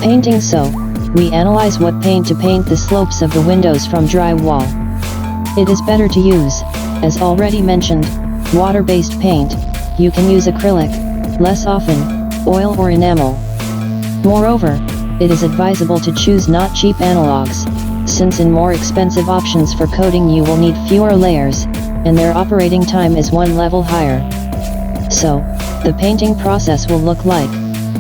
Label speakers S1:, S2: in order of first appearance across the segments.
S1: Painting. So, we analyze what paint to paint the slopes of the windows from drywall. It is better to use, as already mentioned, water-based paint. You can use acrylic, less often, oil or enamel. Moreover, it is advisable to choose not cheap analogs, since in more expensive options for coating you will need fewer layers, and their operating time is one level higher. So, the painting process will look like: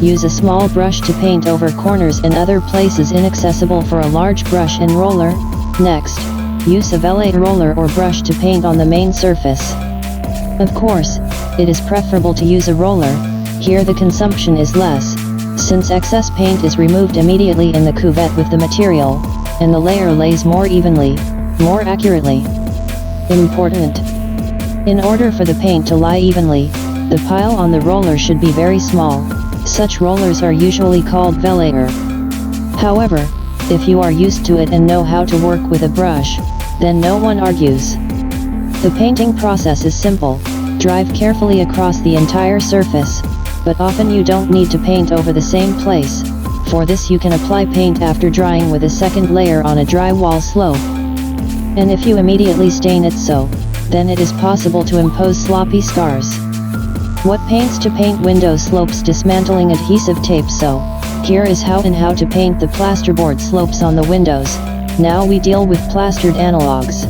S1: use a small brush to paint over corners and other places inaccessible for a large brush and roller. Next, use a velvet roller or brush to paint on the main surface. Of course, it is preferable to use a roller. Here the consumption is less, since excess paint is removed immediately in the cuvette with the material, and the layer lays more evenly, more accurately. Important. In order for the paint to lie evenly, the pile on the roller should be very small. Such rollers are usually called velator. However, if you are used to it and know how to work with a brush, then no one argues. The painting process is simple. Drive carefully across the entire surface, but often you don't need to paint over the same place. For this you can apply paint after drying with a second layer on a drywall slope. And if you immediately stain it, then it is possible to impose sloppy scars. What paints to paint window slopes? Dismantling adhesive tape. So, here is how to paint the plasterboard slopes on the windows. Now we deal with plastered analogs.